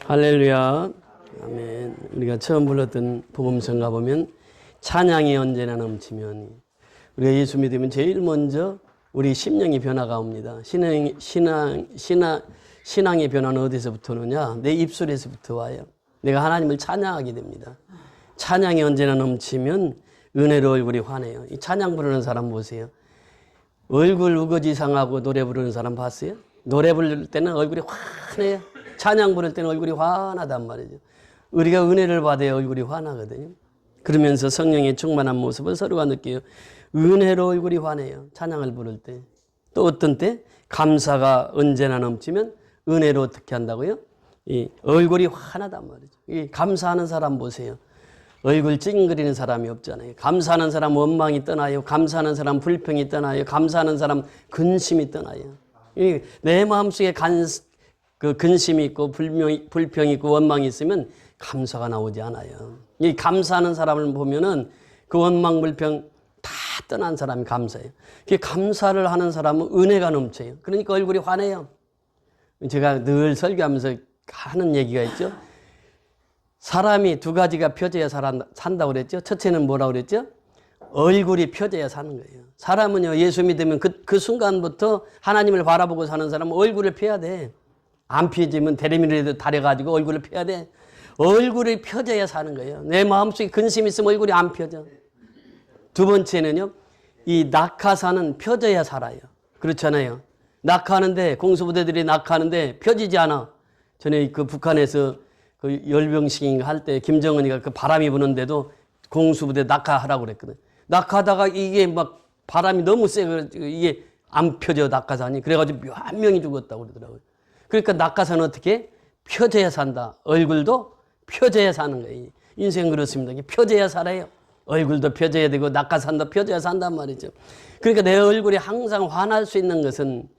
할렐루야. 아멘. 우리가 처음 불렀던 복음성 가보면 찬양이 언제나 넘치면 우리가 예수 믿으면 제일 먼저 우리 심령의 변화가 옵니다. 신앙의 변화는 어디서부터 오느냐? 내 입술에서부터 와요. 내가 하나님을 찬양하게 됩니다. 찬양이 언제나 넘치면 은혜로 얼굴이 환해요. 이 찬양 부르는 사람 보세요. 얼굴 우거지 상하고 노래 부르는 사람 봤어요? 노래 부를 때는 얼굴이 환해요. 찬양 부를 때는 얼굴이 환하단 말이죠. 우리가 은혜를 받아야 얼굴이 환하거든요. 그러면서 성령의 충만한 모습을 서로가 느껴요. 은혜로 얼굴이 환해요. 찬양을 부를 때. 또 어떤 때? 감사가 언제나 넘치면 은혜로 어떻게 한다고요? 이 얼굴이 환하단 말이죠. 이 감사하는 사람 보세요. 얼굴 찡그리는 사람이 없잖아요. 감사하는 사람 원망이 떠나요. 감사하는 사람 불평이 떠나요. 감사하는 사람 근심이 떠나요. 내 마음속에 근심이 있고 불평이 있고 원망이 있으면 감사가 나오지 않아요. 이 감사하는 사람을 보면은 그 원망 불평 다 떠난 사람이 감사해요. 감사를 하는 사람은 은혜가 넘쳐요. 그러니까 얼굴이 환해요. 제가 늘 설교하면서 하는 얘기가 있죠. 사람이 두 가지가 펴져야 산다고 그랬죠. 첫째는 뭐라고 그랬죠? 얼굴이 펴져야 사는 거예요. 사람은요, 예수 믿으면 그 순간부터 하나님을 바라보고 사는 사람은 얼굴을 펴야 돼. 안 펴지면 대리미라도 다려가지고 얼굴을 펴야 돼. 얼굴이 펴져야 사는 거예요. 내 마음속에 근심이 있으면 얼굴이 안 펴져. 두 번째는요, 이 낙하산은 펴져야 살아요. 그렇잖아요. 낙하하는데, 공수부대들이 낙하하는데 펴지지 않아. 전에 그 북한에서 그 열병식인가 할 때 김정은이가 그 바람이 부는데도 공수부대 낙하하라고 그랬거든. 낙하하다가 이게 막 바람이 너무 세가지고 이게 안 펴져, 낙하산이. 그래가지고 몇 명이 죽었다고 그러더라고요. 그러니까 낙하산은 어떻게? 펴져야 산다. 얼굴도 펴져야 사는 거예요. 인생 그렇습니다. 펴져야 살아요. 얼굴도 펴져야 되고 낙하산도 펴져야 산단 말이죠. 그러니까 내 얼굴이 항상 환할 수 있는 것은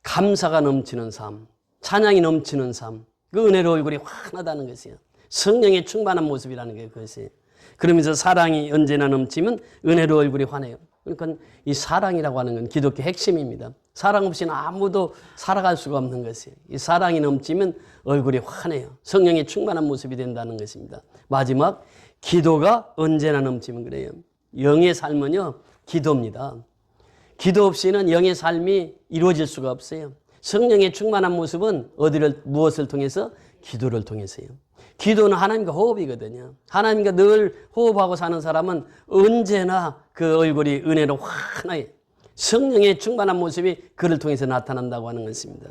감사가 넘치는 삶, 찬양이 넘치는 삶, 그 은혜로 얼굴이 환하다는 것이에요. 성령의 충만한 모습이라는 게 그것이에요. 그러면서 사랑이 언제나 넘치면 은혜로 얼굴이 환해요. 그러니까 이 사랑이라고 하는 건 기독교 핵심입니다. 사랑 없이는 아무도 살아갈 수가 없는 것이에요. 이 사랑이 넘치면 얼굴이 환해요. 성령의 충만한 모습이 된다는 것입니다. 마지막, 기도가 언제나 넘치면 그래요. 영의 삶은요, 기도입니다. 기도 없이는 영의 삶이 이루어질 수가 없어요. 성령의 충만한 모습은 무엇을 통해서? 기도를 통해서요. 기도는 하나님과 호흡이거든요. 하나님과 늘 호흡하고 사는 사람은 언제나 그 얼굴이 은혜로 환해요. 성령의 충만한 모습이 그를 통해서 나타난다고 하는 것입니다.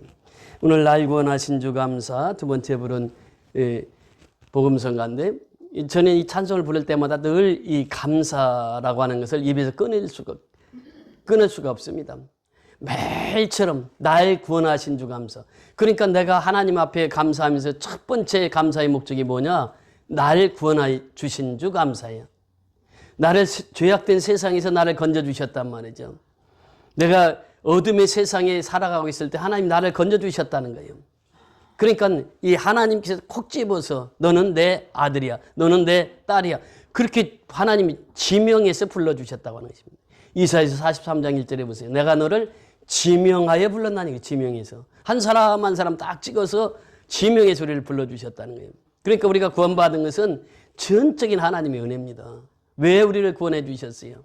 오늘 날 구원하신 주 감사 두 번째 부른 복음성가인데, 저는 이 찬송을 부를 때마다 늘 이 감사라고 하는 것을 입에서 끊을 수가 없습니다. 매일처럼 날 구원하신 주 감사. 그러니까 내가 하나님 앞에 감사하면서 첫 번째 감사의 목적이 뭐냐? 날 구원해 주신 주 감사예요. 나를 죄악된 세상에서 나를 건져주셨단 말이죠. 내가 어둠의 세상에 살아가고 있을 때 하나님 나를 건져주셨다는 거예요. 그러니까 이 하나님께서 콕 집어서 너는 내 아들이야. 너는 내 딸이야. 그렇게 하나님이 지명해서 불러주셨다고 하는 것입니다. 이사야서 43장 1절에 보세요. 내가 너를 지명하여 불렀나니, 지명해서. 한 사람 한 사람 딱 찍어서 지명의 소리를 불러주셨다는 거예요. 그러니까 우리가 구원받은 것은 전적인 하나님의 은혜입니다. 왜 우리를 구원해 주셨어요?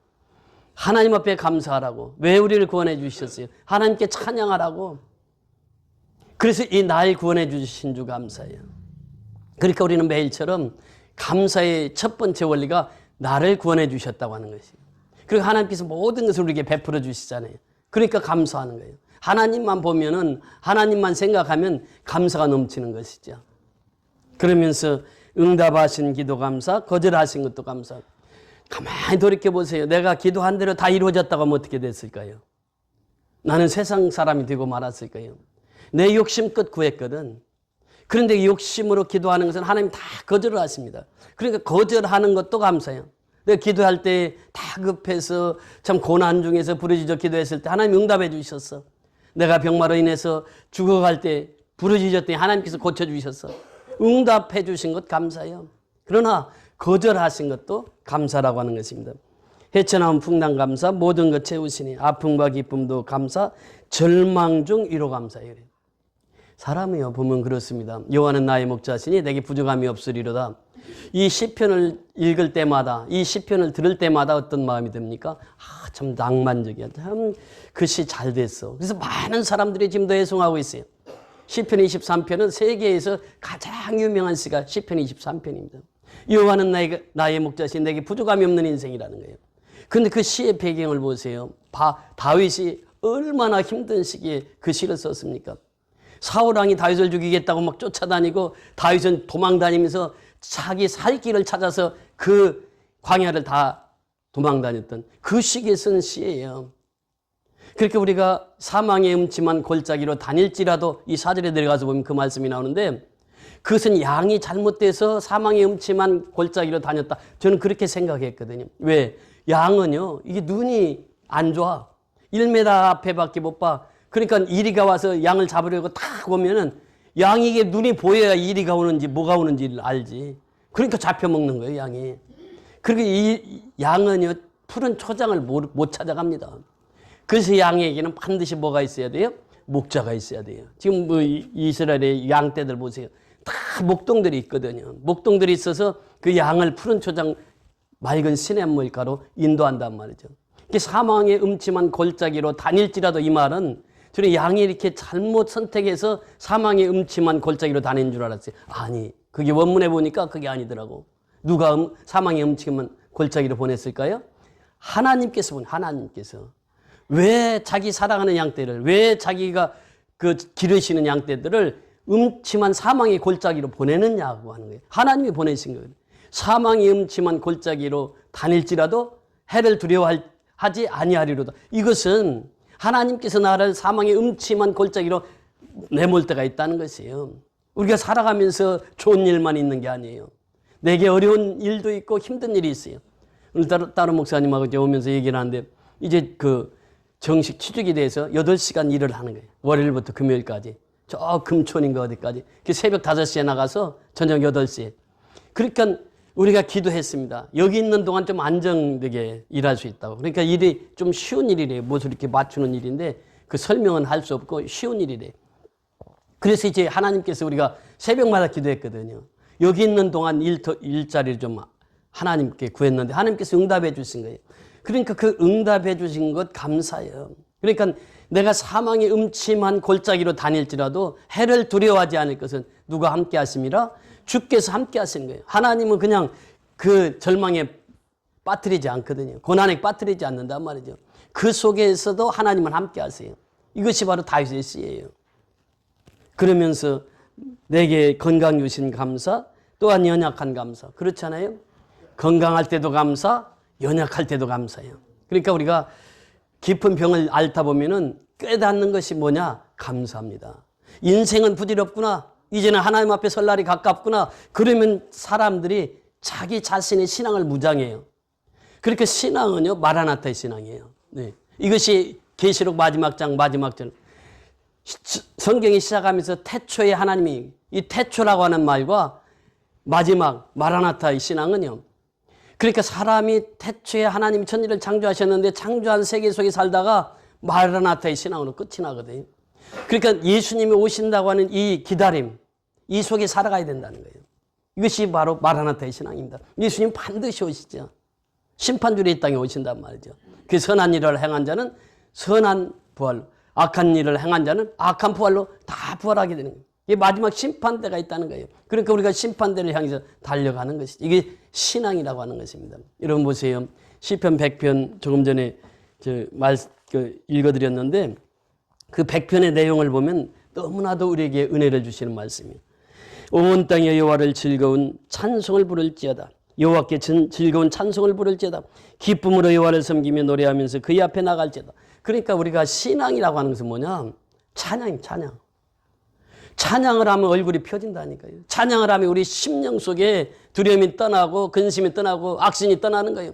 하나님 앞에 감사하라고. 왜 우리를 구원해 주셨어요? 하나님께 찬양하라고. 그래서 이 날 구원해 주신 주 감사해요. 그러니까 우리는 매일처럼 감사의 첫 번째 원리가 나를 구원해 주셨다고 하는 것이에요. 그리고 하나님께서 모든 것을 우리에게 베풀어 주시잖아요. 그러니까 감사하는 거예요. 하나님만 보면은, 하나님만 생각하면 감사가 넘치는 것이죠. 그러면서 응답하신 기도 감사, 거절하신 것도 감사. 가만히 돌이켜보세요. 내가 기도한 대로 다 이루어졌다고 하면 어떻게 됐을까요? 나는 세상 사람이 되고 말았을까요? 내 욕심껏 구했거든. 그런데 욕심으로 기도하는 것은 하나님 다 거절을 하십니다. 그러니까 거절하는 것도 감사해요. 내가 기도할 때 다급해서 참 고난 중에서 부르짖어 기도했을 때 하나님 응답해 주셨어. 내가 병마로 인해서 죽어갈 때 부르짖었더니 하나님께서 고쳐주셨어. 응답해 주신 것 감사해요. 그러나 거절하신 것도 감사라고 하는 것입니다. 헤쳐나온 풍랑 감사, 모든 것 채우시니 아픔과 기쁨도 감사, 절망 중 위로 감사해요. 사람이요 보면 그렇습니다. 여호와는 나의 목자시니 내게 부족함이 없으리로다. 이 시편을 읽을 때마다, 이 시편을 들을 때마다 어떤 마음이 듭니까? 참 낭만적이야. 참 그 시 잘 됐어. 그래서 많은 사람들이 지금 애송하고 있어요. 시편 23편은 세계에서 가장 유명한 시가 시편 23편입니다. 여호와는 나의 목자신 내게 부족함이 없는 인생이라는 거예요. 그런데 그 시의 배경을 보세요. 다윗이 얼마나 힘든 시기에 그 시를 썼습니까? 사울 왕이 다윗을 죽이겠다고 막 쫓아다니고 다윗은 도망다니면서 자기 살 길을 찾아서 그 광야를 다 도망다녔던 그 시기에 쓴 시예요. 그렇게 우리가 사망의 음침한 골짜기로 다닐지라도 이 4절에 내려가서 보면 그 말씀이 나오는데 그것은 양이 잘못돼서 사망의 음침한 골짜기로 다녔다. 저는 그렇게 생각했거든요. 왜? 양은요, 이게 눈이 안 좋아. 1m 앞에밖에 못 봐. 그러니까 이리가 와서 양을 잡으려고 딱 오면은 양이 이게 눈이 보여야 이리가 오는지 뭐가 오는지를 알지. 그러니까 잡혀먹는 거예요, 양이. 그리고 이 양은요, 푸른 초장을 못 찾아갑니다. 그래서 양에게는 반드시 뭐가 있어야 돼요? 목자가 있어야 돼요. 지금 뭐 이스라엘의 양떼들 보세요. 다 목동들이 있거든요. 목동들이 있어서 그 양을 푸른 초장 맑은 시냇물가로 인도한단 말이죠. 사망의 음침한 골짜기로 다닐지라도 이 말은 저는 양이 이렇게 잘못 선택해서 사망의 음침한 골짜기로 다니는 줄 알았어요. 아니, 그게 원문에 보니까 그게 아니더라고. 누가 사망의 음침한 골짜기로 보냈을까요? 하나님께서 하나님께서. 왜 자기 사랑하는 양떼를, 왜 자기가 그 기르시는 양떼들을 음침한 사망의 골짜기로 보내느냐고 하는 거예요. 하나님이 보내신 거예요. 사망이 음침한 골짜기로 다닐지라도 해를 두려워하지 아니하리로다. 이것은 하나님께서 나를 사망의 음침한 골짜기로 내몰 때가 있다는 것이에요. 우리가 살아가면서 좋은 일만 있는 게 아니에요. 내게 어려운 일도 있고 힘든 일이 있어요. 오늘 따로 목사님하고 이제 오면서 얘기를 하는데 이제 그 정식 취직에 대해서 8시간 일을 하는 거예요. 월요일부터 금요일까지. 저 금촌인가 어디까지. 새벽 5시에 나가서 저녁 8시에. 그러니까 우리가 기도했습니다. 여기 있는 동안 좀 안정되게 일할 수 있다고. 그러니까 일이 좀 쉬운 일이래요. 무엇을 이렇게 맞추는 일인데 그 설명은 할 수 없고 쉬운 일이래요. 그래서 이제 하나님께서 우리가 새벽마다 기도했거든요. 여기 있는 동안 일자리를 좀 하나님께 구했는데 하나님께서 응답해 주신 거예요. 그러니까 그 응답해 주신 것 감사해요. 그러니까 내가 사망의 음침한 골짜기로 다닐지라도 해를 두려워하지 않을 것은 누가 함께 하심이라? 주께서 함께 하시는 거예요. 하나님은 그냥 그 절망에 빠뜨리지 않거든요. 고난에 빠뜨리지 않는단 말이죠. 그 속에서도 하나님은 함께 하세요. 이것이 바로 다윗의 시예요. 그러면서 내게 건강 주신 감사, 또한 연약한 감사. 그렇잖아요? 건강할 때도 감사, 연약할 때도 감사해요. 그러니까 우리가 깊은 병을 앓다 보면은 깨닫는 것이 뭐냐? 감사합니다. 인생은 부질없구나. 이제는 하나님 앞에 설 날이 가깝구나. 그러면 사람들이 자기 자신의 신앙을 무장해요. 그러니까 신앙은요, 마라나타의 신앙이에요. 네. 이것이 계시록 마지막 장, 마지막 절. 성경이 시작하면서 태초에 하나님이, 이 태초라고 하는 말과 마지막 마라나타의 신앙은요, 그러니까 사람이 태초에 하나님이 천지를 창조하셨는데 창조한 세계 속에 살다가 마라나타의 신앙으로 끝이 나거든요. 그러니까 예수님이 오신다고 하는 이 기다림, 이 속에 살아가야 된다는 거예요. 이것이 바로 마라나타의 신앙입니다. 예수님 반드시 오시죠. 심판주로 이 땅에 오신단 말이죠. 그 선한 일을 행한 자는 선한 부활로, 악한 일을 행한 자는 악한 부활로 다 부활하게 되는 거예요. 이게 마지막 심판대가 있다는 거예요. 그러니까 우리가 심판대를 향해서 달려가는 것이죠. 이게 신앙이라고 하는 것입니다. 여러분 보세요. 시편 100편 조금 전에 읽어드렸는데 그 100편의 내용을 보면 너무나도 우리에게 은혜를 주시는 말씀이에요. 온 땅에 여호와를 즐거운 찬송을 부를지어다. 여호와께 즐거운 찬송을 부를지어다. 기쁨으로 여호와를 섬기며 노래하면서 그의 앞에 나갈지어다. 그러니까 우리가 신앙이라고 하는 것은 뭐냐? 찬양. 찬양을 하면 얼굴이 펴진다니까요. 찬양을 하면 우리 심령 속에 두려움이 떠나고 근심이 떠나고 악신이 떠나는 거예요.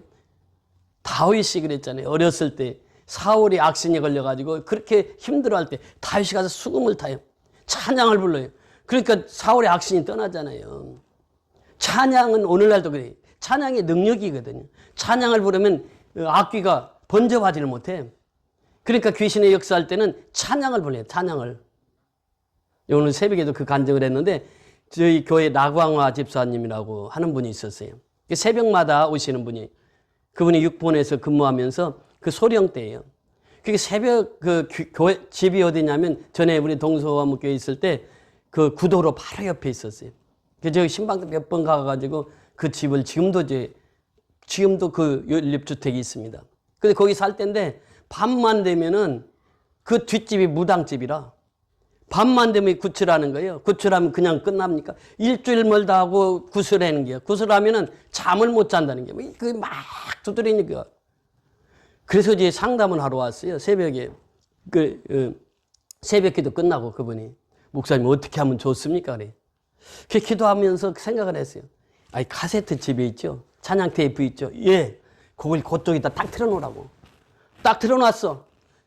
다윗이 그랬잖아요. 어렸을 때 사울이 악신이 걸려가지고 그렇게 힘들어할 때 다윗이 가서 수금을 타요. 찬양을 불러요. 그러니까 사울의 악신이 떠나잖아요. 찬양은 오늘날도 그래요. 찬양의 능력이거든요. 찬양을 부르면 악귀가 번져가지를 못해. 그러니까 귀신의 역사할 때는 찬양을 불러요. 찬양을. 오늘 새벽에도 그 간증을 했는데 저희 교회 나광화 집사님이라고 하는 분이 있었어요. 새벽마다 오시는 분이 그분이 육본에서 근무하면서 그 소령 때예요. 그게 새벽 그 교회 집이 어디냐면 전에 우리 동서화목교에 있을 때 그 구도로 바로 옆에 있었어요. 그래서 신방도 몇 번 가가지고 그 집을 지금도 그 연립주택이 있습니다. 근데 거기 살 때인데 밤만 되면은 그 뒷집이 무당집이라 밤만 되면 구슬하는 거예요. 구슬하면 그냥 끝납니까? 일주일 멀다 하고 구슬하는 거예요. 구슬하면은 잠을 못 잔다는 게 그게 막 두드리니까. 그래서 이제 상담을 하러 왔어요. 새벽에 새벽기도 끝나고 그분이 목사님 어떻게 하면 좋습니까? 그래. 그 기도하면서 생각을 했어요. 아니 카세트 집에 있죠. 찬양 테이프 있죠. 예. 그걸 그쪽에다 딱 틀어놓으라고. 딱 틀어놨어.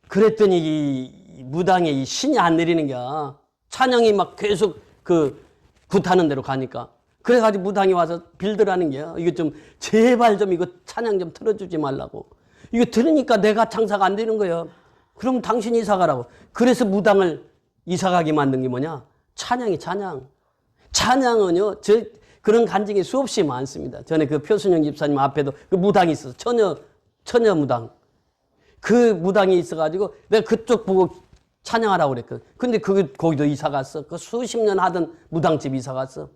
그랬더니 이 무당에 이 신이 안 내리는 거야. 찬양이 막 계속 그 굿하는 대로 가니까. 그래가지고 무당이 와서 빌드라는 거야. 이거 좀 제발 좀 이거 찬양 좀 틀어주지 말라고. 이거 들으니까 내가 장사가 안 되는 거야. 그럼 당신이 이사 가라고. 그래서 무당을 이사 가게 만든 게 뭐냐? 찬양이 찬양. 찬양은요, 그런 간증이 수없이 많습니다. 전에 그 표순영 집사님 앞에도 그 무당이 있어서 처녀 무당. 그 무당이 있어가지고 내가 그쪽 보고 찬양하라고 그랬거든. 근데 거기도 이사 갔어. 수십 년 하던 무당집 이사 갔어.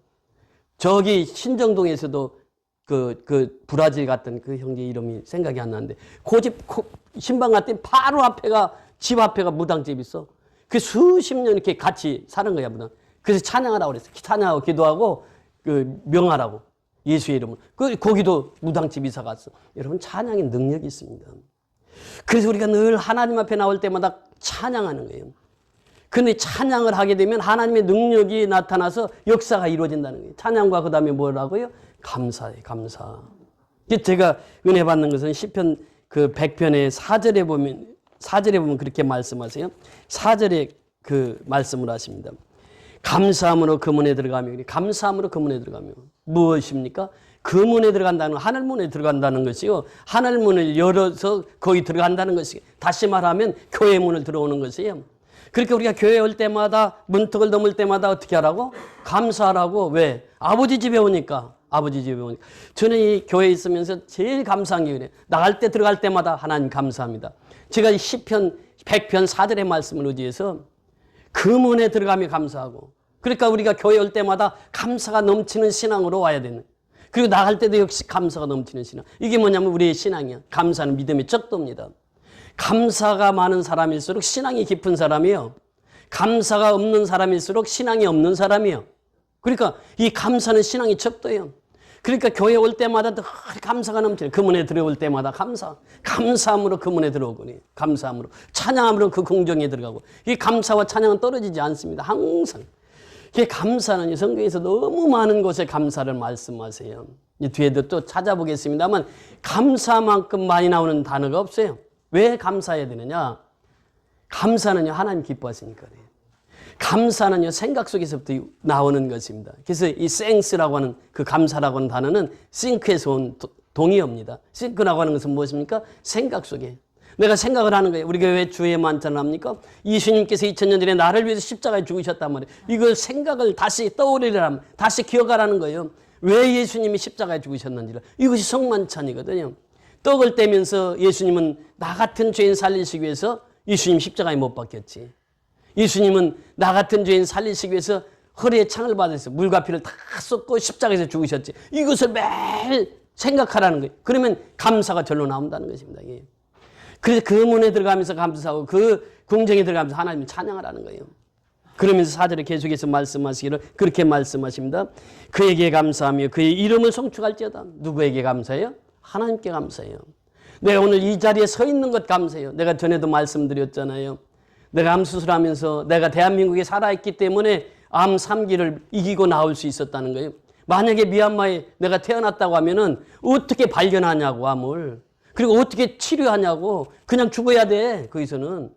저기 신정동에서도 그 브라질 갔던 그 형제 이름이 생각이 안 나는데 그 집 신방 갔더니 바로 집 앞에가 무당집 있어. 그 수십 년 이렇게 같이 사는 거야, 무당. 그래서 찬양하라고 그랬어. 찬양하고 기도하고 명하라고. 예수의 이름을. 거기도 무당집 이사 갔어. 여러분 찬양의 능력이 있습니다. 그래서 우리가 늘 하나님 앞에 나올 때마다 찬양하는 거예요. 근데 찬양을 하게 되면 하나님의 능력이 나타나서 역사가 이루어진다는 거예요. 찬양과 그 다음에 뭐라고요? 감사예요, 감사. 제가 은혜 받는 것은 시편 그 100편의 4절에 보면 그렇게 말씀하세요. 4절에 그 말씀을 하십니다. 감사함으로 그 문에 들어가며, 감사함으로 그 문에 들어가며. 무엇입니까? 그 문에 들어간다는 건 하늘문에 들어간다는 것이요. 하늘문을 열어서 거기 들어간다는 것이 다시 말하면 교회 문을 들어오는 것이에요. 그러니까 우리가 교회 올 때마다 문턱을 넘을 때마다 어떻게 하라고? 감사하라고. 왜? 아버지 집에 오니까. 아버지 집에 오니까. 저는 이 교회에 있으면서 제일 감사한 게 그래요. 나갈 때 들어갈 때마다 하나님 감사합니다. 제가 이 시편 100편 4절의 말씀을 의지해서 그 문에 들어가며 감사하고. 그러니까 우리가 교회 올 때마다 감사가 넘치는 신앙으로 와야 되는. 그리고 나갈 때도 역시 감사가 넘치는 신앙. 이게 뭐냐면 우리의 신앙이야. 감사는 믿음의 척도입니다. 감사가 많은 사람일수록 신앙이 깊은 사람이요. 감사가 없는 사람일수록 신앙이 없는 사람이요. 그러니까 이 감사는 신앙의 척도예요. 그러니까 교회 올 때마다 늘 감사가 넘치는. 그 문에 들어올 때마다 감사함으로 그 문에 들어오거니. 감사함으로. 찬양함으로 그 궁정에 들어가고. 이 감사와 찬양은 떨어지지 않습니다. 항상. 이 감사는 성경에서 너무 많은 곳에 감사를 말씀하세요. 이 뒤에도 또 찾아보겠습니다만 감사만큼 많이 나오는 단어가 없어요. 왜 감사해야 되느냐? 감사는요, 하나님 기뻐하시니까 그래요. 감사는요, 생각 속에서부터 나오는 것입니다. 그래서 이 thanks라고 하는 그 감사라고 하는 단어는 think에서 온 동의어입니다. think라고 하는 것은 무엇입니까? 생각 속에. 내가 생각을 하는 거예요. 우리가 왜 주의 만찬을 합니까? 예수님께서 2000년 전에 나를 위해서 십자가에 죽으셨단 말이에요. 이걸 생각을 다시 떠올리라면, 다시 기억하라는 거예요. 왜 예수님이 십자가에 죽으셨는지를. 이것이 성만찬이거든요. 떡을 떼면서 예수님은 나 같은 죄인 살리시기 위해서 예수님 십자가에 못 박혔지. 예수님은 나 같은 죄인 살리시기 위해서 허리에 창을 받으셔서 물과 피를 다 쏟고 십자가에서 죽으셨지. 이것을 매일 생각하라는 거예요. 그러면 감사가 절로 나온다는 것입니다. 예. 그래서 그 문에 들어가면서 감사하고 그 궁정에 들어가면서 하나님을 찬양을 하는 거예요. 그러면서 4절에 계속해서 말씀하시기를 그렇게 말씀하십니다. 그에게 감사하며 그의 이름을 송축할지어다. 누구에게 감사해요? 하나님께 감사해요. 내가 오늘 이 자리에 서 있는 것 감사해요. 내가 전에도 말씀드렸잖아요. 내가 암 수술하면서 내가 대한민국에 살아있기 때문에 암 3기를 이기고 나올 수 있었다는 거예요. 만약에 미얀마에 내가 태어났다고 하면은 어떻게 발견하냐고, 암을. 그리고 어떻게 치료하냐고. 그냥 죽어야 돼, 거기서는.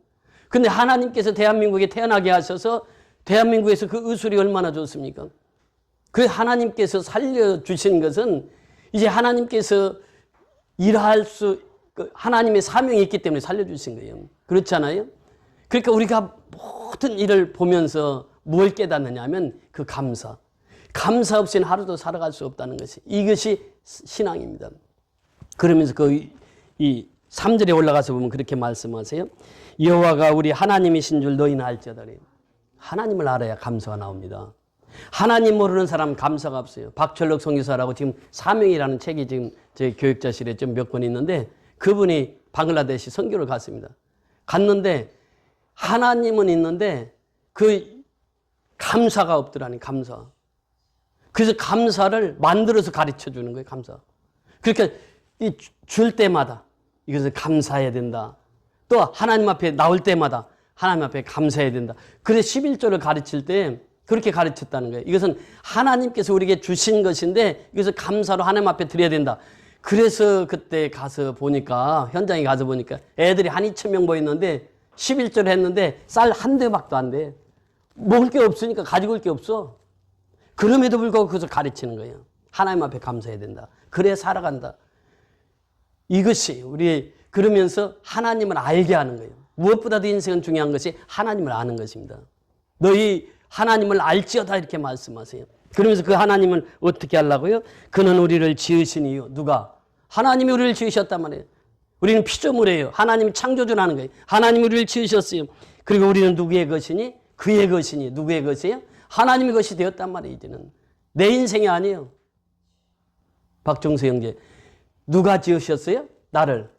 근데 하나님께서 대한민국에 태어나게 하셔서 대한민국에서 그 의술이 얼마나 좋습니까? 그 하나님께서 살려주신 것은 이제 하나님께서 일할 하나님의 사명이 있기 때문에 살려주신 거예요. 그렇잖아요? 그러니까 우리가 모든 일을 보면서 뭘 깨닫느냐 하면 그 감사. 감사 없이는 하루도 살아갈 수 없다는 것이, 이것이 신앙입니다. 그러면서 이 3절에 올라가서 보면 그렇게 말씀하세요. 여호와가 우리 하나님이신 줄 너희는 알지어다. 하나님을 알아야 감사가 나옵니다. 하나님 모르는 사람 감사가 없어요. 박철록 선교사라고 지금 사명이라는 책이 지금 제 교육자실에 좀 몇 권 있는데, 그분이 방글라데시 선교를 갔습니다. 갔는데 하나님은 있는데 그 감사가 없더라니, 감사. 그래서 감사를 만들어서 가르쳐 주는 거예요, 감사. 그러니까 줄 때마다 이것을 감사해야 된다. 또 하나님 앞에 나올 때마다 하나님 앞에 감사해야 된다. 그래서 11조를 가르칠 때 그렇게 가르쳤다는 거예요. 이것은 하나님께서 우리에게 주신 것인데 이것을 감사로 하나님 앞에 드려야 된다. 그래서 그때 가서 보니까, 현장에 가서 보니까 애들이 한 2,000명 모였는데 11조를 했는데 쌀 한 대밖에 안 돼. 먹을 게 없으니까 가지고 올 게 없어. 그럼에도 불구하고 그것을 가르치는 거예요. 하나님 앞에 감사해야 된다. 그래야 살아간다. 이것이 우리, 그러면서 하나님을 알게 하는 거예요. 무엇보다도 인생은 중요한 것이 하나님을 아는 것입니다. 너희 하나님을 알지어다 이렇게 말씀하세요. 그러면서 그 하나님을 어떻게 하려고요? 그는 우리를 지으신 이유. 누가? 하나님이 우리를 지으셨단 말이에요. 우리는 피조물이에요. 하나님이 창조주라는 거예요. 하나님이 우리를 지으셨어요. 그리고 우리는 누구의 것이니? 그의 것이니. 누구의 것이에요? 하나님의 것이 되었단 말이에요. 이제는 내 인생이 아니에요. 박종수 형제, 누가 지으셨어요? 나를.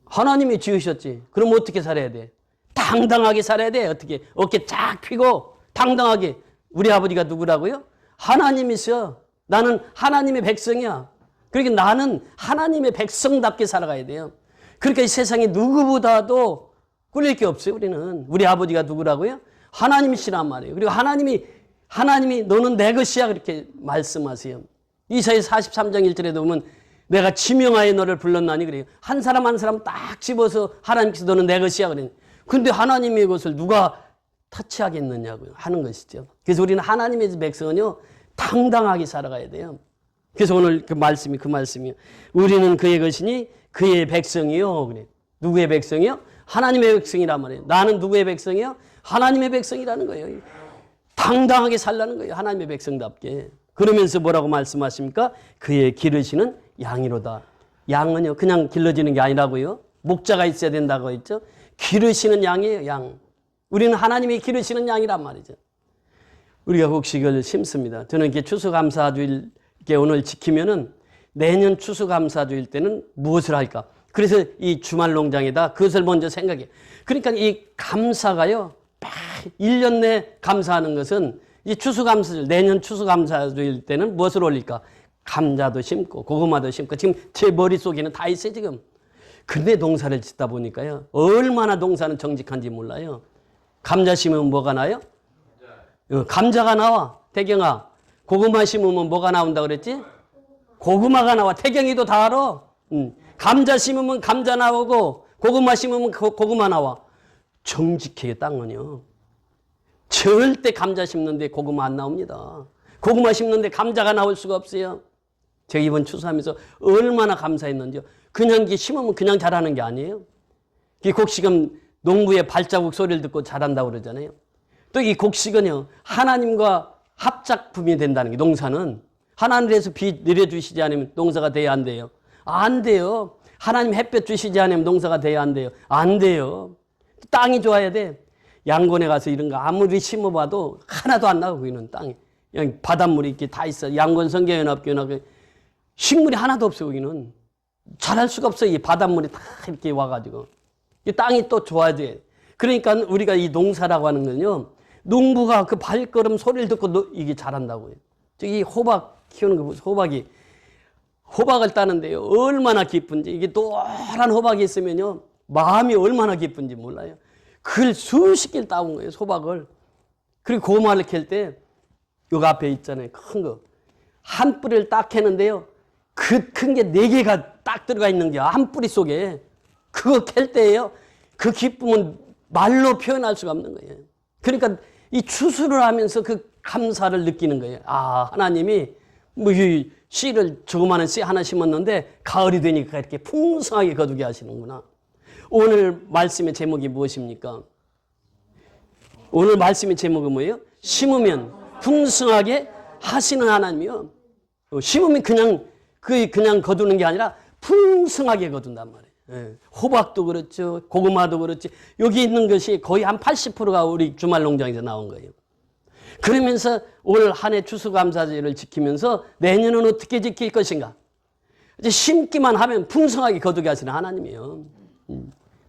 하나님이 지으셨지. 그럼 어떻게 살아야 돼? 당당하게 살아야 돼. 어떻게? 어깨 쫙 펴고 당당하게. 우리 아버지가 누구라고요? 하나님이셔. 나는 하나님의 백성이야. 그러니까 나는 하나님의 백성답게 살아가야 돼요. 그러니까 이 세상에 누구보다도 꿀릴 게 없어요. 우리는. 우리 아버지가 누구라고요? 하나님이시란 말이에요. 그리고 하나님이 너는 내 것이야 그렇게 말씀하세요. 이사야 43장 1절에도 보면 내가 지명하여 너를 불렀나니 그래요. 한 사람 한 사람 딱 집어서 하나님께서 너는 내 것이야 그래요. 근데 하나님의 것을 누가 타치하겠느냐고요 하는 것이죠. 그래서 우리는 하나님의 백성은요 당당하게 살아가야 돼요. 그래서 오늘 그 말씀이요. 우리는 그의 것이니 그의 백성이요. 그래. 누구의 백성이요? 하나님의 백성이란 말이에요. 나는 누구의 백성이요? 하나님의 백성이라는 거예요. 당당하게 살라는 거예요. 하나님의 백성답게. 그러면서 뭐라고 말씀하십니까? 그의 기르시는 양이로다. 양은요 그냥 길러지는 게 아니라고요. 목자가 있어야 된다고 했죠. 기르시는 양이에요. 양. 우리는 하나님이 기르시는 양이란 말이죠. 우리가 곡식을 심습니다. 저는 이렇게 추수감사주일 이렇게 오늘 지키면은 내년 추수감사주일 때는 무엇을 할까? 그래서 이 주말농장에다 그것을 먼저 생각해요. 그러니까 이 감사가요 1년 내 감사하는 것은 이 추수감사주일, 내년 추수감사주일 때는 무엇을 올릴까? 감자도 심고 고구마도 심고 지금 제 머릿속에는 다 있어요 지금. 근데 농사를 짓다 보니까요 얼마나 농사는 정직한지 몰라요. 감자 심으면 뭐가 나요? 감자가 나와. 태경아, 고구마 심으면 뭐가 나온다 그랬지? 고구마가 나와. 태경이도 다 알아. 감자 심으면 감자 나오고 고구마 심으면 고구마 나와. 정직해요 땅은요. 절대 감자 심는데 고구마 안 나옵니다. 고구마 심는데 감자가 나올 수가 없어요. 제가 이번 추수하면서 얼마나 감사했는지요. 그냥 심으면 그냥 자라는 게 아니에요. 이 곡식은 농부의 발자국 소리를 듣고 자란다고 그러잖아요. 또 이 곡식은요 하나님과 합작품이 된다는 게, 농사는 하나님께서 비 내려주시지 않으면 농사가 돼야 안 돼요. 안 돼요. 하나님 햇볕 주시지 않으면 농사가 돼야 안 돼요. 안 돼요. 땅이 좋아야 돼. 양곤에 가서 이런 거 아무리 심어봐도 하나도 안 나고 있는 땅이 그냥 바닷물이 이렇게 다 있어. 양곤 성교연합교나 식물이 하나도 없어. 여기는 자랄 수가 없어. 이 바닷물이 다 이렇게 와가지고 이 땅이 또 좋아야 돼. 그러니까 우리가 이 농사라고 하는 건요 농부가 그 발걸음 소리를 듣고 이게 자란다고요. 저기 호박 키우는 거 보세요. 호박을 따는데요 얼마나 기쁜지. 이게 노란 호박이 있으면요 마음이 얼마나 기쁜지 몰라요. 그걸 수십 개를 따온 거예요 호박을. 그리고 고구마를 캘 때 여기 앞에 있잖아요 큰 거. 한 뿌리를 딱 캐는데요 그 큰 게 4개가 딱 들어가 있는 게 한 뿌리 속에. 그거 캘 때예요 그 기쁨은 말로 표현할 수가 없는 거예요. 그러니까 이 추수를 하면서 그 감사를 느끼는 거예요. 아 하나님이 뭐 이 씨를 조그마한 씨 하나 심었는데 가을이 되니까 이렇게 풍성하게 거두게 하시는구나. 오늘 말씀의 제목이 무엇입니까? 오늘 말씀의 제목은 뭐예요? 심으면 풍성하게 하시는 하나님이요. 심으면 그냥 거두는 게 아니라 풍성하게 거둔단 말이에요. 예. 호박도 그렇죠. 고구마도 그렇지. 여기 있는 것이 거의 한 80%가 우리 주말 농장에서 나온 거예요. 그러면서 올 한 해 추수감사절을 지키면서 내년은 어떻게 지킬 것인가? 이제 심기만 하면 풍성하게 거두게 하시는 하나님이에요.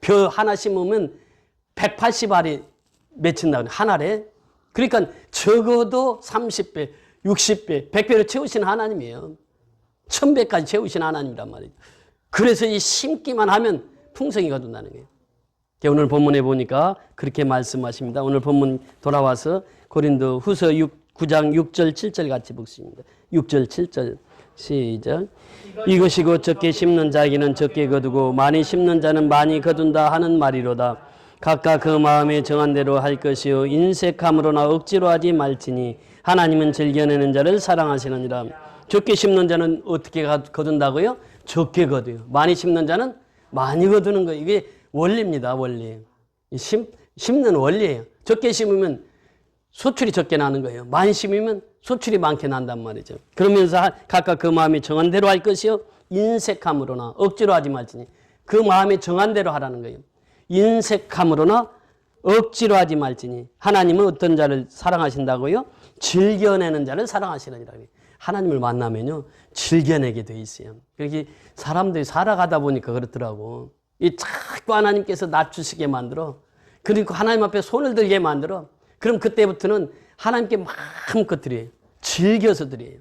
벼 하나 심으면 180알이 맺힌다고 한 알에. 그러니까 적어도 30배, 60배, 100배로 채우시는 하나님이에요. 1000배까지 채우시는 하나님이란 말이죠. 그래서 이 심기만 하면 풍성히 거둔다는 거예요. 오늘 본문에 보니까 그렇게 말씀하십니다. 오늘 본문 돌아와서 고린도 후서 9장 6절 7절 같이 읽습니다. 6절 7절 시작. 이것이고 적게 심는 자에게는 적게 거두고 많이 심는 자는 많이 거둔다 하는 말이로다. 각각 그 마음에 정한 대로 할 것이요 인색함으로나 억지로 하지 말지니 하나님은 즐겨내는 자를 사랑하시느니라. 적게 심는 자는 어떻게 거둔다고요? 적게 거둬요. 많이 심는 자는 많이 거두는 거예요. 이게 원리입니다. 원리. 심는 원리예요. 적게 심으면 소출이 적게 나는 거예요. 많이 심으면 소출이 많게 난단 말이죠. 그러면서 각각 그 마음에 정한 대로 할 것이요 인색함으로나 억지로 하지 말지니 그 마음에 정한 대로 하라는 거예요. 인색함으로나 억지로 하지 말지니 하나님은 어떤 자를 사랑하신다고요? 즐겨내는 자를 사랑하시느니라. 하나님을 만나면요 즐겨내게 돼 있어요. 그렇게 사람들이 살아가다 보니까 그렇더라고. 이 자꾸 하나님께서 낮추시게 만들어. 그리고 하나님 앞에 손을 들게 만들어. 그럼 그때부터는 하나님께 마음껏 드려요. 즐겨서 드려요.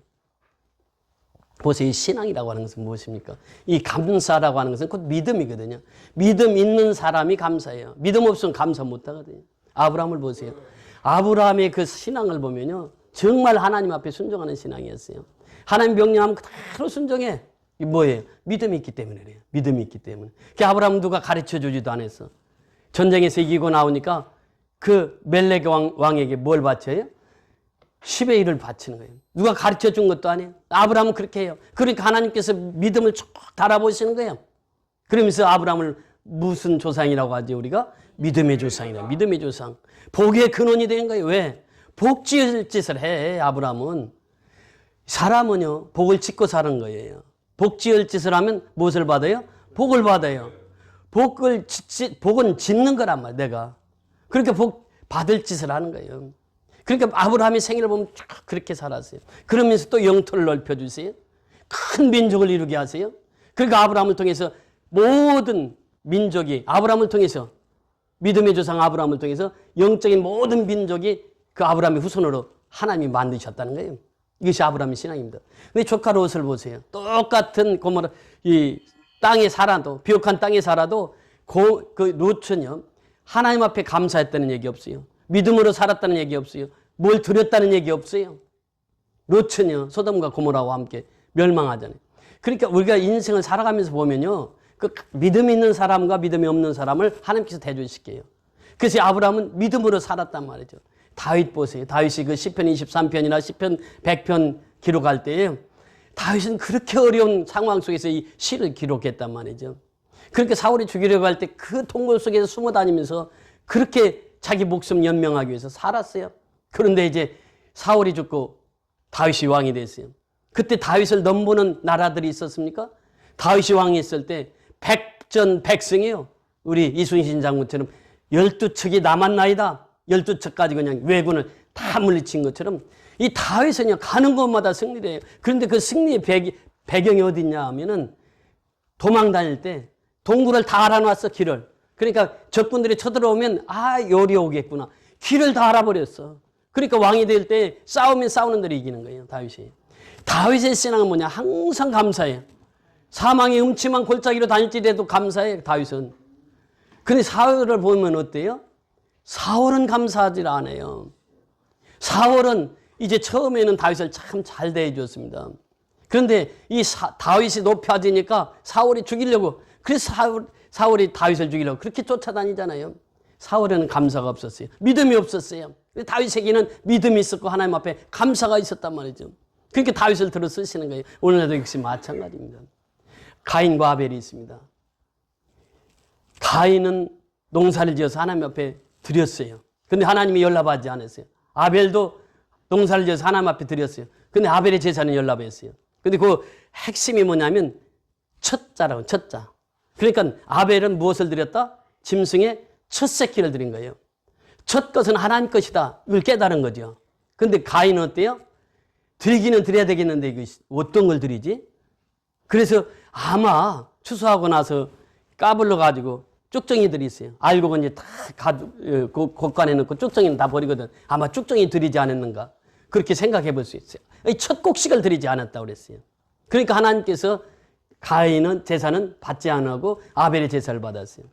보세요. 이 신앙이라고 하는 것은 무엇입니까? 이 감사라고 하는 것은 곧 믿음이거든요. 믿음 있는 사람이 감사해요. 믿음 없으면 감사 못 하거든요. 아브라함을 보세요. 아브라함의 그 신앙을 보면요. 정말 하나님 앞에 순종하는 신앙이었어요. 하나님 명령하면 그대로 순종해. 이 뭐예요? 믿음이 있기 때문에 그래요. 믿음이 있기 때문에. 그 아브라함 누가 가르쳐 주지도 않았어. 전쟁에서 이기고 나오니까 그 멜렉 왕에게 뭘 바쳐요? 10의 1을 바치는 거예요. 누가 가르쳐 준 것도 아니에요. 아브라함은 그렇게 해요. 그러니까 하나님께서 믿음을 쭉 달아보시는 거예요. 그러면서 아브라함을 무슨 조상이라고 하지 우리가? 믿음의 조상이라. 믿음의 조상. 복의 근원이 된 거예요. 왜? 복 지을 짓을 해 아브라함은. 사람은요 복을 짓고 사는 거예요. 복 지을 짓을 하면 무엇을 받아요? 복을 받아요. 복은 짓는 거란 말이야 내가. 그러니까 복 받을 짓을 하는 거예요. 그러니까 아브라함의 생애를 보면 쭉 그렇게 살았어요. 그러면서 또 영토를 넓혀주세요. 큰 민족을 이루게 하세요. 그러니까 아브라함을 통해서 모든 민족이 아브라함을 통해서 믿음의 조상 아브라함을 통해서 영적인 모든 민족이 그 아브라함의 후손으로 하나님이 만드셨다는 거예요. 이것이 아브라함의 신앙입니다. 근데 조카 롯을 보세요. 똑같은 이 땅에 살아도 비옥한 땅에 살아도 그 롯은요 하나님 앞에 감사했다는 얘기 없어요. 믿음으로 살았다는 얘기 없어요. 뭘 드렸다는 얘기 없어요. 롯은요 소돔과 고모라와 함께 멸망하잖아요. 그러니까 우리가 인생을 살아가면서 보면요 그 믿음이 있는 사람과 믿음이 없는 사람을 하나님께서 대조시켜요. 그래서 아브라함은 믿음으로 살았단 말이죠. 다윗 보세요. 다윗이 그 시편 23편이나 시편 100편 기록할 때에 다윗은 그렇게 어려운 상황 속에서 이 시를 기록했단 말이죠. 그렇게 사울이 죽이려고 할 때 그 동굴 속에서 숨어 다니면서 그렇게 자기 목숨 연명하기 위해서 살았어요. 그런데 이제 사울이 죽고 다윗이 왕이 됐어요. 그때 다윗을 넘보는 나라들이 있었습니까? 다윗이 왕이 있을 때 백전백승이요. 우리 이순신 장군처럼 12척이 남았나이다. 12척까지 그냥 왜군을 다 물리친 것처럼 이 다윗은요 가는 곳마다 승리를 해요. 그런데 그 승리의 배경이 어디 있냐 하면은 도망 다닐 때 동굴을 다 알아놨어. 길을. 그러니까 적군들이 쳐들어오면 요리 오겠구나. 길을 다 알아버렸어. 그러니까 왕이 될 때 싸우면 싸우는 대로 이기는 거예요. 다윗이. 다윗의 신앙은 뭐냐? 항상 감사해요. 사망의 음침한 골짜기로 다닐지라도 감사해 다윗은. 근데 사울을 보면 어때요? 사울은 감사하지 않아요. 사울은 이제 처음에는 다윗을 참 잘 대해줬습니다. 그런데 이 다윗이 높아지니까 사울이 죽이려고 그래서 사울이 다윗을 죽이려고 그렇게 쫓아다니잖아요. 사울에는 감사가 없었어요. 믿음이 없었어요. 다윗에게는 믿음이 있었고 하나님 앞에 감사가 있었단 말이죠. 그러니까 다윗을 들어 쓰시는 거예요. 오늘날도 역시 마찬가지입니다. 가인과 아벨이 있습니다. 가인은 농사를 지어서 하나님 앞에 드렸어요. 근데 하나님이 연락하지 않았어요. 아벨도 농사를 지어서 하나님 앞에 드렸어요. 근데 아벨의 제사는 연락했어요. 근데 그 핵심이 뭐냐면 첫자라고, 첫자. 그러니까 아벨은 무엇을 드렸다? 짐승의 첫 새끼를 드린 거예요. 첫 것은 하나님 것이다. 이걸 깨달은 거죠. 근데 가인은 어때요? 드리기는 드려야 되겠는데 이거 어떤 걸 드리지? 그래서 아마 추수하고 나서 까불러 가지고 쭉정이들이 있어요. 알고 보니 다 곳간에 넣고 쭉정이는 다 버리거든. 아마 쭉정이 드리지 않았는가? 그렇게 생각해 볼 수 있어요. 첫 곡식을 드리지 않았다고 그랬어요. 그러니까 하나님께서 가인은 제사는 받지 않고 아벨의 제사를 받았어요.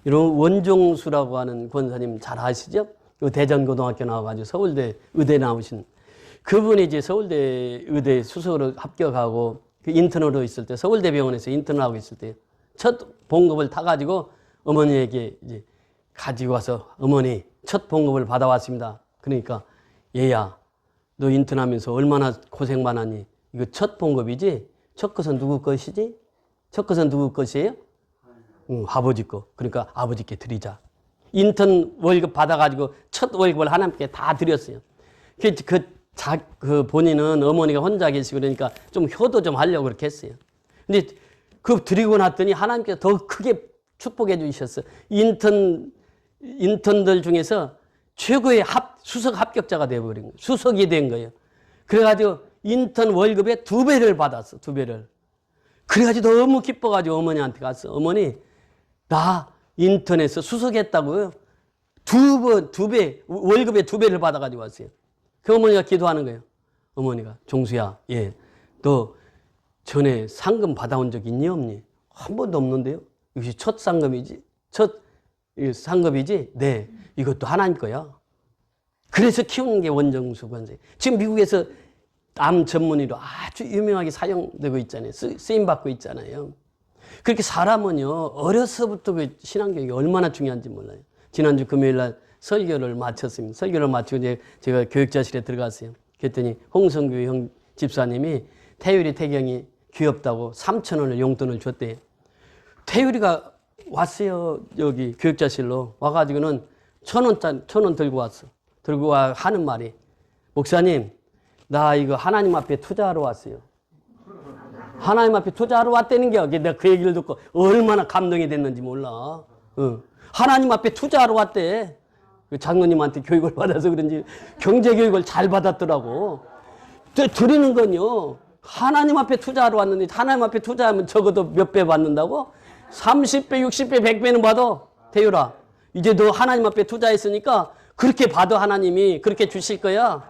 이런 원종수라고 하는 권사님 잘 아시죠? 대전고등학교 나와가지고 서울대 의대 나오신 그분이 이제 서울대 의대 수석으로 합격하고 그 인턴으로 있을 때 서울대병원에서 인턴을 하고 있을 때 첫 봉급을 타가지고 어머니에게 이제 가지고 와서 어머니 첫 봉급을 받아왔습니다. 그러니까 얘야 너 인턴하면서 얼마나 고생 많았니? 이거 첫 봉급이지? 첫 것은 누구 것이지? 첫 것은 누구 것이에요? 아버지 거. 그러니까 아버지께 드리자. 인턴 월급 받아가지고 첫 월급을 하나님께 다 드렸어요. 그 본인은 어머니가 혼자 계시고 그러니까 좀 효도 좀 하려고 그렇게 했어요. 근데 그 드리고 났더니 하나님께서 더 크게 축복해 주셨어요. 인턴들 중에서 최고의 수석 합격자가 되어버린 거예요. 수석이 된 거예요. 그래가지고 인턴 월급의 2배를 받았어. 2배를. 그래가지고 너무 기뻐가지고 어머니한테 갔어. 어머니 나 인턴에서 수석했다고요. 2배, 월급의 2배를 받아가지고 왔어요. 그 어머니가 기도하는 거예요. 어머니가 종수야, 예, 너 전에 상금 받아온 적 있니 없니? 한 번도 없는데요. 이것이 첫 상금이지? 첫 상급이지? 네, 이것도 하나님 거야. 그래서 키우는 게 원정수 권세. 지금 미국에서 암 전문의로 아주 유명하게 사용되고 있잖아요. 쓰임받고 있잖아요. 그렇게 사람은요, 어려서부터 그 신앙교육이 얼마나 중요한지 몰라요. 지난주 금요일 날 설교를 마쳤습니다. 설교를 마치고 이제 제가 교육자실에 들어갔어요. 그랬더니 홍성규 형 집사님이 태율이 태경이 귀엽다고 3,000원을 용돈을 줬대요. 태율이가 왔어요. 여기 교육자실로. 와가지고는 1,000원 들고 왔어. 들고 와 하는 말이, 목사님, 나 이거 하나님 앞에 투자하러 왔어요. 하나님 앞에 투자하러 왔다는 게, 내가 그 얘기를 듣고 얼마나 감동이 됐는지 몰라. 하나님 앞에 투자하러 왔대. 장로님한테 교육을 받아서 그런지 경제교육을 잘 받았더라고. 드리는 건요, 하나님 앞에 투자하러 왔는데, 하나님 앞에 투자하면 적어도 몇 배 받는다고? 30배, 60배, 100배는 받아. 태율아, 이제 너 하나님 앞에 투자했으니까 그렇게 받아. 하나님이 그렇게 주실 거야.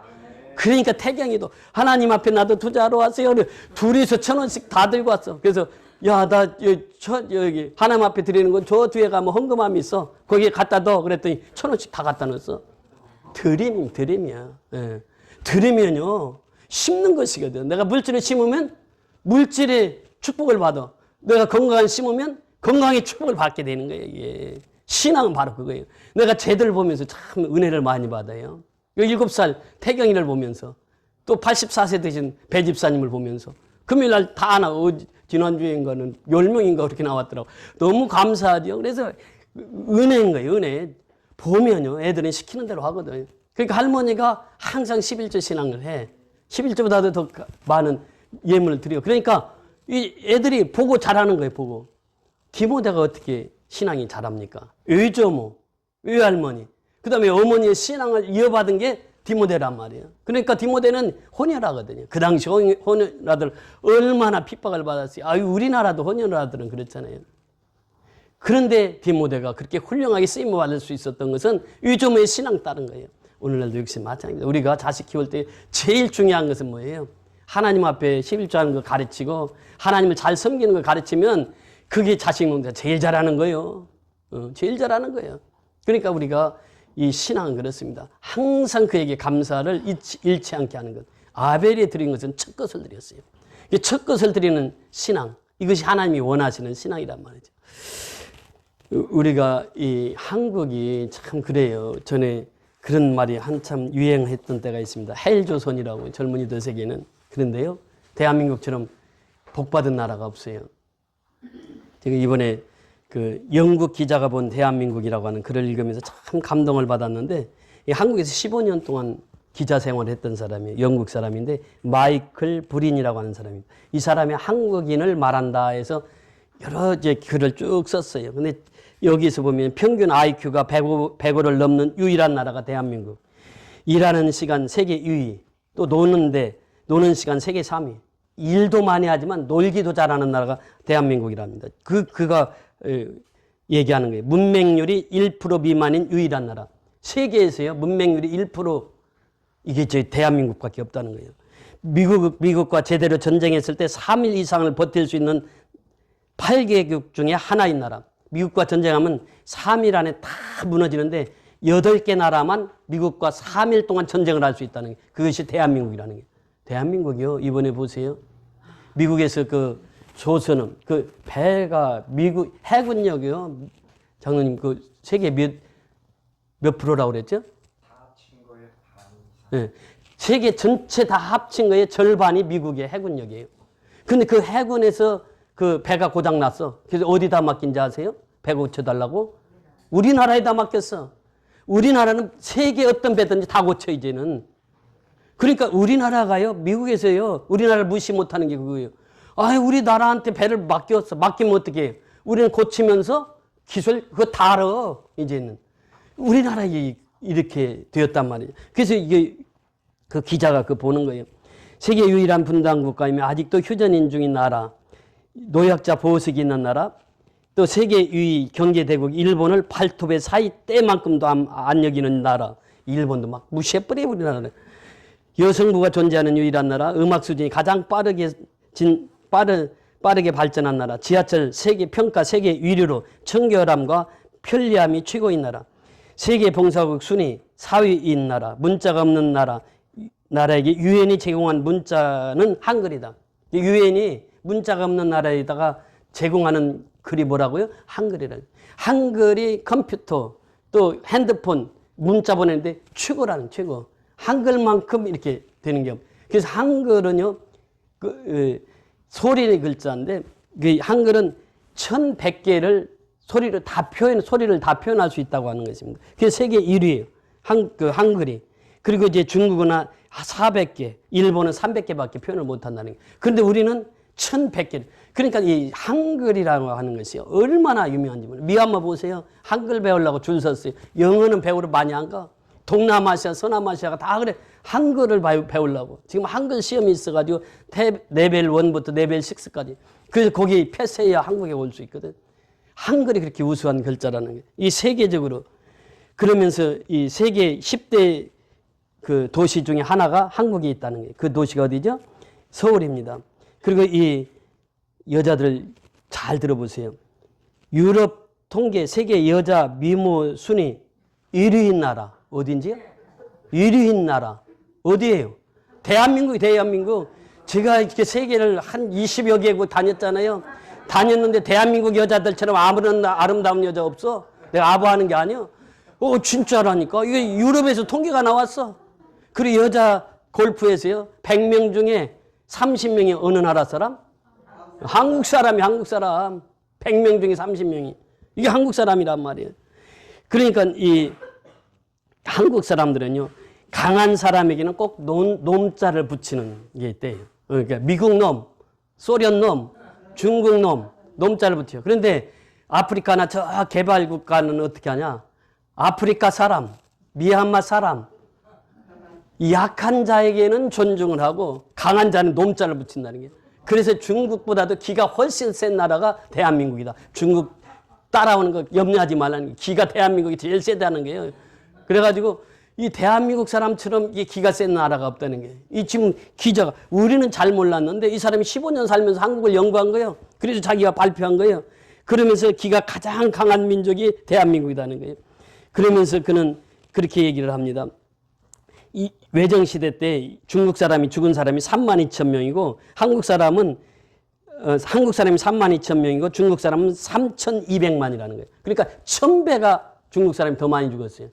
그러니까 태경이도 하나님 앞에 나도 투자하러 왔어요. 둘이서 1,000원씩 다 들고 왔어. 그래서 야, 나 여기 하나님 앞에 드리는 건 저 뒤에 가면 헌금함이 있어. 거기에 갖다 둬. 그랬더니 1,000원씩 다 갖다 넣었어. 드림이야. 예. 드리면요, 심는 것이거든. 내가 물질을 심으면 물질의 축복을 받아. 내가 건강을 심으면 건강의 축복을 받게 되는 거예요. 이게. 신앙은 바로 그거예요. 내가 쟤들 보면서 참 은혜를 많이 받아요. 7살 태경이를 보면서, 또 84세 되신 배 집사님을 보면서, 금요일 날 다 나오고, 지난주인가는 10명인가 그렇게 나왔더라고. 너무 감사하죠. 그래서 은혜인 거예요, 은혜. 보면요, 애들은 시키는 대로 하거든요. 그러니까 할머니가 항상 11조 신앙을 해. 11조보다도 더 많은 예물을 드려. 그러니까 이 애들이 보고 잘하는 거예요, 보고. 디모데가 어떻게 신앙이 잘합니까? 외조모, 외할머니. 그 다음에 어머니의 신앙을 이어받은 게 디모데란 말이에요. 그러니까 디모데는 혼혈하거든요. 그 당시 혼혈아들 얼마나 핍박을 받았어요. 아유, 우리나라도 혼혈아들은 그렇잖아요. 그런데 디모데가 그렇게 훌륭하게 쓰임을 받을 수 있었던 것은 위조모의 신앙 따른 거예요. 오늘날도 역시 마찬가지입니다. 우리가 자식 키울 때 제일 중요한 것은 뭐예요? 하나님 앞에 11조하는 거 가르치고 하나님을 잘 섬기는 걸 가르치면 그게 자식 농사 제일 잘하는 거예요. 제일 잘하는 거예요. 그러니까 우리가 이 신앙은 그렇습니다. 항상 그에게 감사를 잃지 않게 하는 것. 아벨이 드린 것은 첫 것을 드렸어요. 첫 것을 드리는 신앙, 이것이 하나님이 원하시는 신앙이란 말이죠. 우리가 이 한국이 참 그래요. 전에 그런 말이 한참 유행했던 때가 있습니다. 헬조선이라고, 젊은이들 세계는. 그런데요, 대한민국처럼 복받은 나라가 없어요. 제가 이번에 그 영국 기자가 본 대한민국이라고 하는 글을 읽으면서 참 감동을 받았는데, 한국에서 15년 동안 기자 생활을 했던 사람이에요. 영국 사람인데 마이클 브린이라고 하는 사람입니다. 이 사람이 한국인을 말한다 해서 여러 이제 글을 쭉 썼어요. 근데 여기서 보면 평균 IQ가 105를 넘는 유일한 나라가 대한민국. 일하는 시간 세계 2위. 또 노는 시간 세계 3위. 일도 많이 하지만 놀기도 잘하는 나라가 대한민국이랍니다. 그가 얘기하는 거예요. 문맹률이 1% 미만인 유일한 나라. 세계에서요, 문맹률이 1% 이게 저희 대한민국밖에 없다는 거예요. 미국과 제대로 전쟁했을 때 3일 이상을 버틸 수 있는 8개국 중에 하나인 나라. 미국과 전쟁하면 3일 안에 다 무너지는데 8개 나라만 미국과 3일 동안 전쟁을 할 수 있다는 게 그것이 대한민국이라는 게. 대한민국이요. 이번에 보세요. 미국에서 그 조선은 그 배가 미국 해군력이요. 장로님 그 세계 몇 프로라고 그랬죠? 다 합친 거에 반 이상. 네. 세계 전체 다 합친 거에 절반이 미국의 해군력이에요. 근데 그 해군에서 그 배가 고장 났어. 그래서 어디다 맡긴지 아세요? 배 고쳐달라고? 우리나라에다 맡겼어. 우리나라는 세계 어떤 배든지 다 고쳐 이제는. 그러니까 우리나라가요, 미국에서요, 우리나라를 무시 못하는 게 그거예요. 아, 우리나라한테 배를 맡겼어. 맡기면 어떻게 해요? 우리는 고치면서 기술 그거 다 알아 이제는. 우리나라에 이렇게 되었단 말이에요. 그래서 이게 그 기자가 그 보는 거예요. 세계 유일한 분단 국가이며 아직도 휴전인 중인 나라, 노약자 보호석이 있는 나라, 또 세계 유일 경제 대국 일본을 발톱에 사이 때만큼도 안 여기는 나라. 일본도 막 무시해버려 우리나라는. 여성부가 존재하는 유일한 나라, 음악 수준이 가장 빠르게 발전한 나라, 지하철 세계 평가 세계 1위로 청결함과 편리함이 최고인 나라, 세계 봉사국 순위 4위인 나라, 문자가 없는 나라에게 유엔이 제공한 문자는 한글이다. 유엔이 문자가 없는 나라에다가 제공하는 글이 뭐라고요? 한글이라. 한글이 컴퓨터 또 핸드폰 문자 보내는데 최고라는 최고. 한글만큼 이렇게 되는 게 없어요. 그래서 한글은요, 소리의 글자인데, 그 한글은 1100개를 소리를 다 표현할 수 있다고 하는 것입니다. 그게 세계 1위예요. 한글이. 그리고 이제 중국은 400개, 일본은 300개밖에 표현을 못 한다는 게. 그런데 우리는 1100개. 그러니까 이 한글이라고 하는 것이 얼마나 유명한지 몰라요. 미얀마 보세요. 한글 배우려고 줄 섰어요. 영어는 배우러 많이 안 가. 동남아시아, 서남아시아가 다 그래. 한글을 배우려고. 지금 한글 시험이 있어가지고 레벨 1부터 레벨 6까지. 그래서 거기 패스해야 한국에 올 수 있거든. 한글이 그렇게 우수한 글자라는 게. 이 세계적으로. 그러면서 이 세계 10대 그 도시 중에 하나가 한국에 있다는 게. 그 도시가 어디죠? 서울입니다. 그리고 이 여자들 잘 들어보세요. 유럽 통계 세계 여자 미모 순위 1위인 나라. 어딘지요? 1위인 나라. 어디예요? 대한민국. 제가 이렇게 세계를 한 20여 개국 다녔잖아요. 다녔는데 대한민국 여자들처럼 아무런 아름다운 여자 없어. 내가 아부하는 게 아니야. 진짜라니까. 이게 유럽에서 통계가 나왔어. 그리고 여자 골프에서요. 100명 중에 30명이 어느 나라 사람? 한국 사람이 한국 사람. 100명 중에 30명이. 이게 한국 사람이란 말이에요. 그러니까 이 한국 사람들은요. 강한 사람에게는 꼭 놈자를 붙이는 게 있대요. 그러니까 미국 놈, 소련 놈, 중국 놈, 놈자를 붙여요. 그런데 아프리카나 저 개발국가는 어떻게 하냐? 아프리카 사람, 미얀마 사람, 약한 자에게는 존중을 하고 강한 자는 놈자를 붙인다는 게. 그래서 중국보다도 기가 훨씬 센 나라가 대한민국이다. 중국 따라오는 거 염려하지 말라는 게. 기가 대한민국이 제일 세다는 거예요. 그래가지고 이 대한민국 사람처럼 이 기가 센 나라가 없다는 게. 이 지금 기자가 우리는 잘 몰랐는데 이 사람이 15년 살면서 한국을 연구한 거예요. 그래서 자기가 발표한 거예요. 그러면서 기가 가장 강한 민족이 대한민국이라는 거예요. 그러면서 그는 그렇게 얘기를 합니다. 이 외정시대 때 중국 사람이 죽은 사람이 32,000명이고 한국 사람이 32,000명이고 중국 사람은 3,200만이라는 거예요. 그러니까 1000배가 중국 사람이 더 많이 죽었어요.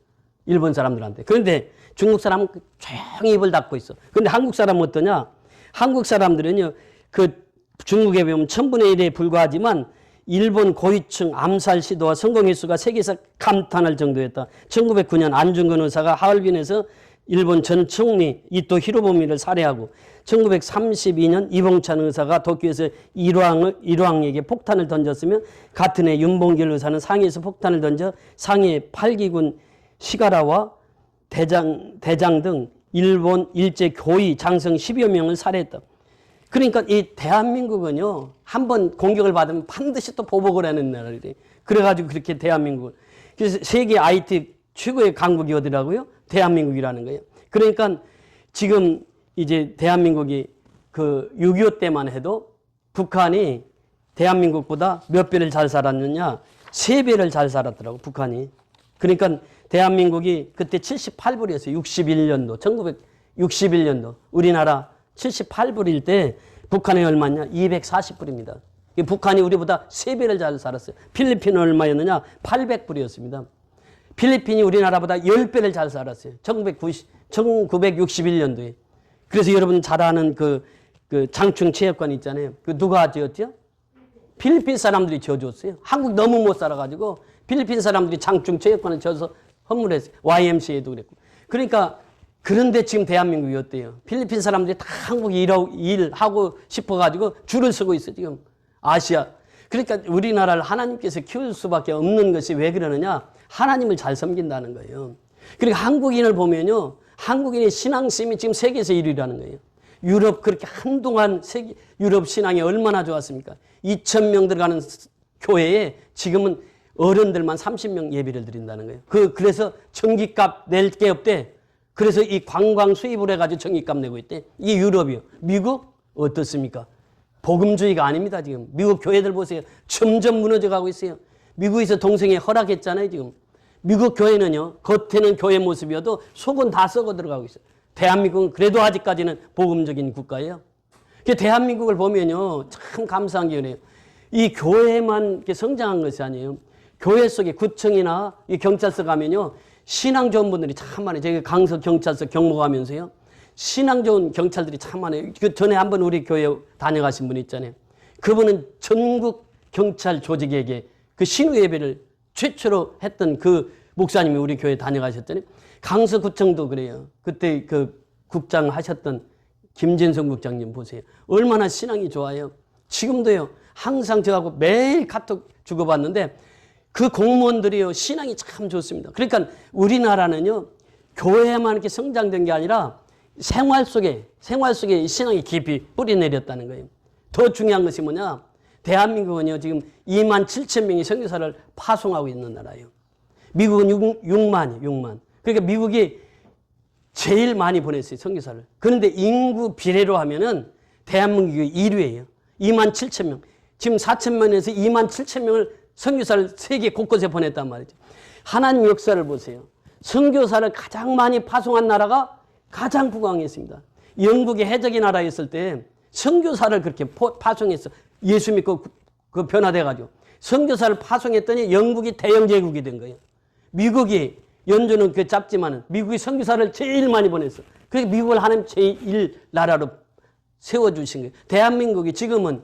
일본 사람들한테. 그런데 중국 사람은 조용히 입을 닫고 있어. 그런데 한국 사람은 어떠냐? 한국 사람들은요, 그 중국에 보면 1000분의 1에 불과하지만 일본 고위층 암살 시도와 성공 횟수가 세계에서 감탄할 정도였다. 1909년 안중근 의사가 하얼빈에서 일본 전 총리 이토 히로부미를 살해하고 1932년 이봉찬 의사가 도쿄에서 일왕에게 폭탄을 던졌으며 같은 해 윤봉길 의사는 상해에서 폭탄을 던져 상해 8기군 시가라와 대장 등 일본 일제 교위 장성 10여 명을 살해했다. 그러니까 이 대한민국은요, 한번 공격을 받으면 반드시 또 보복을 하는 나라래. 그래가지고 그렇게 대한민국을. 그래서 세계 IT 최고의 강국이 어디라고요? 대한민국이라는 거예요. 그러니까 지금 이제 대한민국이 그 6.25 때만 해도 북한이 대한민국보다 몇 배를 잘 살았느냐? 3배를 잘 살았더라고, 북한이. 그러니까 대한민국이 그때 78불이었어요. 61년도, 1961년도. 우리나라 78불일 때 북한이 얼마냐? 240불입니다. 북한이 우리보다 3배를 잘 살았어요. 필리핀은 얼마였느냐? 800불이었습니다. 필리핀이 우리나라보다 10배를 잘 살았어요. 1961년도에. 그래서 여러분 잘 아는 그 장충 체육관 있잖아요. 그 누가 지었죠? 필리핀 사람들이 지어줬어요. 한국 너무 못 살아가지고 필리핀 사람들이 장충 체육관을 지어서 헌물했어요. YMCA도 그랬고. 그러니까 그런데 지금 대한민국이 어때요? 필리핀 사람들이 다 한국 일하고 싶어가지고 줄을 서고 있어요. 지금 아시아. 그러니까 우리나라를 하나님께서 키울 수밖에 없는 것이 왜 그러느냐? 하나님을 잘 섬긴다는 거예요. 그러니까 한국인을 보면요. 한국인의 신앙심이 지금 세계에서 1위라는 거예요. 유럽 그렇게 한동안 유럽 신앙이 얼마나 좋았습니까? 2,000명 들어가는 교회에 지금은 어른들만 30명 예배를 드린다는 거예요. 그래서 전기값 낼 게 없대. 그래서 이 관광 수입을 해가지고 전기값 내고 있대. 이게 유럽이요. 미국 어떻습니까? 복음주의가 아닙니다. 지금 미국 교회들 보세요. 점점 무너져가고 있어요. 미국에서 동성애 허락했잖아요. 지금 미국 교회는요. 겉에는 교회 모습이어도 속은 다 썩어 들어가고 있어요. 대한민국은 그래도 아직까지는 복음적인 국가예요. 대한민국을 보면요. 참 감사한 게 그래요. 이 교회만 이렇게 성장한 것이 아니에요. 교회 속에 구청이나 이 경찰서 가면요. 신앙 좋은 분들이 참 많아요. 제가 강서 경찰서 경무하면서요. 신앙 좋은 경찰들이 참 많아요. 그 전에 한번 우리 교회 다녀가신 분 있잖아요. 그분은 전국 경찰 조직에게 그 신우 예배를 최초로 했던 그 목사님이 우리 교회 다녀가셨더니 강서구청도 그래요. 그때 그 국장 하셨던 김진성 국장님 보세요. 얼마나 신앙이 좋아요. 지금도요. 항상 저하고 매일 카톡 주고받는데 그 공무원들이요. 신앙이 참 좋습니다. 그러니까 우리나라는요. 교회만 이렇게 성장된 게 아니라 생활 속에 신앙이 깊이 뿌리 내렸다는 거예요. 더 중요한 것이 뭐냐? 대한민국은요. 지금 2만 7천 명이 선교사를 파송하고 있는 나라예요. 미국은 6만. 그러니까 미국이 제일 많이 보냈어요. 선교사를. 그런데 인구 비례로 하면은 대한민국이 1위예요. 2만 7천 명. 지금 4천 명에서 2만 7천 명을 선교사를 세계 곳곳에 보냈단 말이죠. 하나님 역사를 보세요. 선교사를 가장 많이 파송한 나라가 가장 부강했습니다. 영국의 해적의 나라였을 때 선교사를 그렇게 파송했어. 예수 믿고 그 변화돼가지고 선교사를 파송했더니 영국이 대영 제국이 된 거예요. 미국이 연주는 그 짧지만은 미국이 선교사를 제일 많이 보냈어. 그래서 미국을 하나님 제1 나라로 세워주신 거예요. 대한민국이 지금은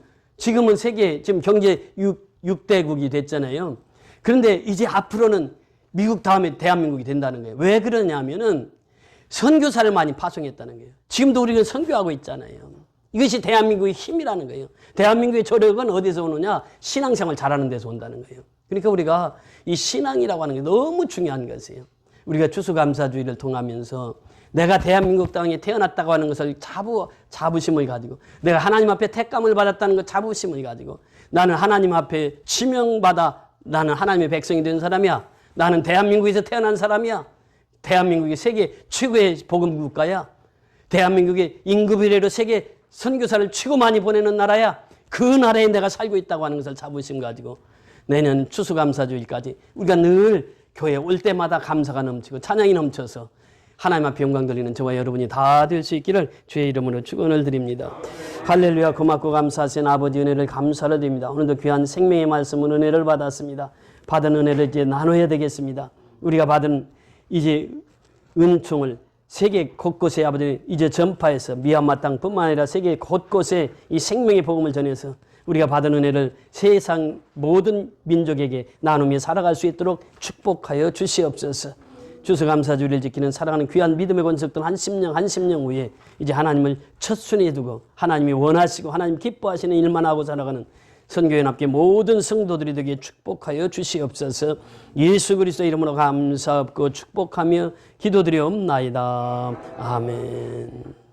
세계 지금 경제 6대국이 됐잖아요. 그런데 이제 앞으로는 미국 다음에 대한민국이 된다는 거예요. 왜 그러냐면은 선교사를 많이 파송했다는 거예요. 지금도 우리는 선교하고 있잖아요. 이것이 대한민국의 힘이라는 거예요. 대한민국의 조력은 어디서 오느냐? 신앙생활 잘하는 데서 온다는 거예요. 그러니까 우리가 이 신앙이라고 하는 게 너무 중요한 것이에요. 우리가 추수감사주의를 통하면서 내가 대한민국 땅에 태어났다고 하는 것을 자부심을 가지고 내가 하나님 앞에 택감을 받았다는 것 자부심을 가지고 나는 하나님 앞에 지명받아 나는 하나님의 백성이 된 사람이야. 나는 대한민국에서 태어난 사람이야. 대한민국이 세계 최고의 복음 국가야. 대한민국이 인구 비례로 세계 선교사를 최고 많이 보내는 나라야. 그 나라에 내가 살고 있다고 하는 것을 자부심 가지고 내년 추수감사주일까지 우리가 늘 교회 올 때마다 감사가 넘치고 찬양이 넘쳐서 하나님 앞에 영광 돌리는 저와 여러분이 다 될 수 있기를 주의 이름으로 축원을 드립니다. 할렐루야. 고맙고 감사하신 아버지 은혜를 감사를 드립니다. 오늘도 귀한 생명의 말씀은 은혜를 받았습니다. 받은 은혜를 이제 나눠야 되겠습니다. 우리가 받은 이제 은총을 세계 곳곳에 아버지 이제 전파해서 미얀마 땅뿐만 아니라 세계 곳곳에 이 생명의 복음을 전해서 우리가 받은 은혜를 세상 모든 민족에게 나누며 살아갈 수 있도록 축복하여 주시옵소서. 추수감사주를 지키는 사랑하는 귀한 믿음의 권속들 한 10년 후에 이제 하나님을 첫순위에 두고 하나님이 원하시고 하나님 기뻐하시는 일만 하고 살아가는 선교연합계 모든 성도들이 되게 축복하여 주시옵소서. 예수 그리스도 이름으로 감사하고 축복하며 기도드리옵나이다. 아멘.